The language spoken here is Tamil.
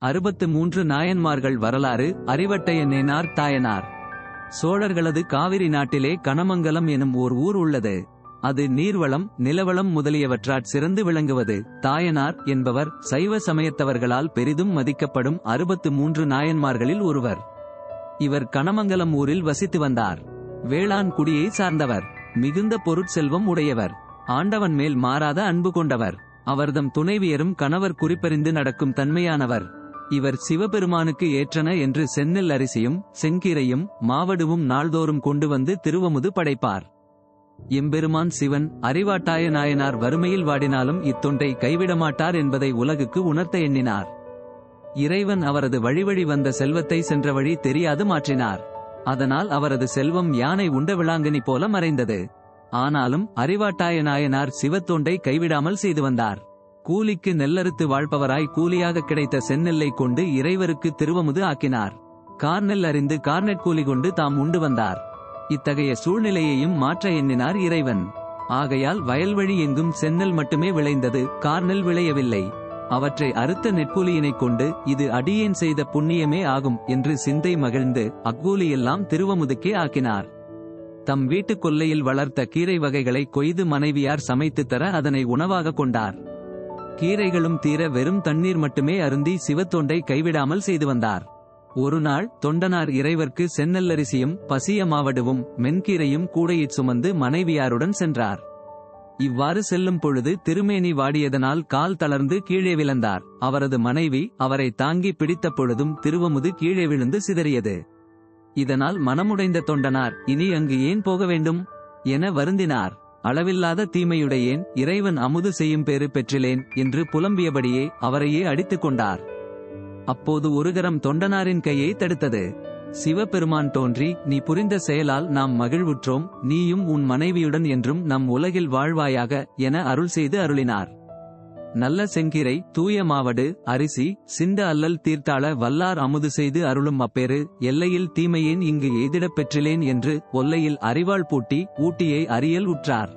63 நாயன்மார்கள் வரலாறு. அறிவட்டையனேனார் தாயனார். சோழர்களது காவிரி நாட்டிலே கனமங்கலம் எனும் ஓர் ஊர் உள்ளது. அது நீர்வளம் நிலவளம் முதலியவற்றாற் சிறந்து விளங்குவது. தாயனார் என்பவர் சைவ சமயத்தவர்களால் பெரிதும் மதிக்கப்படும் 63 நாயன்மார்களில் ஒருவர். இவர் கனமங்கலம் ஊரில் வசித்து வந்தார். வேளாண் குடியை சார்ந்தவர். மிகுந்த பொருட்செல்வம் உடையவர். ஆண்டவன் மேல் மாறாத அன்பு கொண்டவர். அவர்தம் துணைவியரும் கணவர் குறிப்பறிந்து நடக்கும் தன்மையானவர். இவர் சிவபெருமானுக்கு ஏற்றன என்று செந்நெல் அரிசியும் செங்கீரையும் மாவடுவும் நாள்தோறும் கொண்டு வந்து திருவமுது படைப்பார். எம்பெருமான் சிவன் அறிவாட்டாய நாயனார் வறுமையில் வாடினாலும் இத்தொண்டை கைவிடமாட்டார் என்பதை உலகுக்கு உணர்த்த எண்ணினார். இறைவன் அவரது வழிவழி வந்த செல்வத்தை சென்ற வழி தெரியாது மாற்றினார். அதனால் அவரது செல்வம் யானை உண்ட விளாங்கனி போல மறைந்தது. ஆனாலும் அறிவாட்டாய நாயனார் சிவத்தொண்டை கைவிடாமல் செய்து வந்தார். கூலிக்கு நெல்லறுத்து வாழ்பவராய் கூலியாக கிடைத்த செந்நெல்லை கொண்டு இறைவருக்கு திருவமுது ஆக்கினார். கார்நெல் அறிந்து கார்நெட் கூலி கொண்டு தாம் உண்டு வந்தார். இத்தகைய சூழ்நிலையையும் மாற்ற எண்ணினார் இறைவன். ஆகையால் வயல்வழி எங்கும் செந்நெல் மட்டுமே விளைந்தது, கார்நெல் விளையவில்லை. அவற்றை அறுத்த நெற்கூலியினைக் கொண்டு இது அடியேன் செய்த புண்ணியமே ஆகும் என்று சிந்தை மகிழ்ந்து அக்கூலியெல்லாம் திருவமுதுக்கே ஆக்கினார். தம் வீட்டு கொல்லையில் வளர்த்த கீரை வகைகளை கொய்து மனைவியார் சமைத்து தர அதனை உணவாக கொண்டார். கீரைகளும் தீர வெறும் தண்ணீர் மட்டுமே அருந்தி சிவத்தொண்டை கைவிடாமல் செய்து வந்தார். ஒருநாள் தொண்டனார் இறைவர்க்கு செந்நெல்லரிசியும் பசிய மாவடுவும் மென்கீரையும் கூடையிற் சுமந்து மனைவியாருடன் சென்றார். இவ்வாறு செல்லும் பொழுது திருமேனி வாடியதனால் கால் தளர்ந்து கீழே விழுந்தார். அவரது மனைவி அவரை தாங்கி பிடித்த பொழுதும் திருவமுது கீழே விழுந்து சிதறியது. இதனால் மனமுடைந்த தொண்டனார் இனி அங்கு ஏன் போக வேண்டும் என வருந்தினார். அளவில்லாத தீமையுடையேன் இறைவன் அமுது செய்யும் பேறு பெற்றிலேன் என்று புலம்பியபடியே அவரையே அடித்துக் கொண்டார். அப்போது ஒருகரம் தொண்டனாரின் கையை தடுத்தது. சிவபெருமான் தோன்றி நீ புரிந்த செயலால் நாம் மகிழ்வுற்றோம், நீயும் உன் மனைவியுடன் என்றும் நம் உலகில் வாழ்வாயாக என அருள் செய்து அருளினார். நல்ல செங்கீரை தூய மாவடு அரிசி சிந்த அல்லல் தீர்த்தாள வல்லார் அமுது செய்து அருளும் அப்பேறு எல்லையில் தீமையேன் இங்கு எய்திடப் பெற்றிலேன் என்று ஒல்லையில் அறிவாள் பூட்டி ஊட்டியை அறியல் உற்றார்.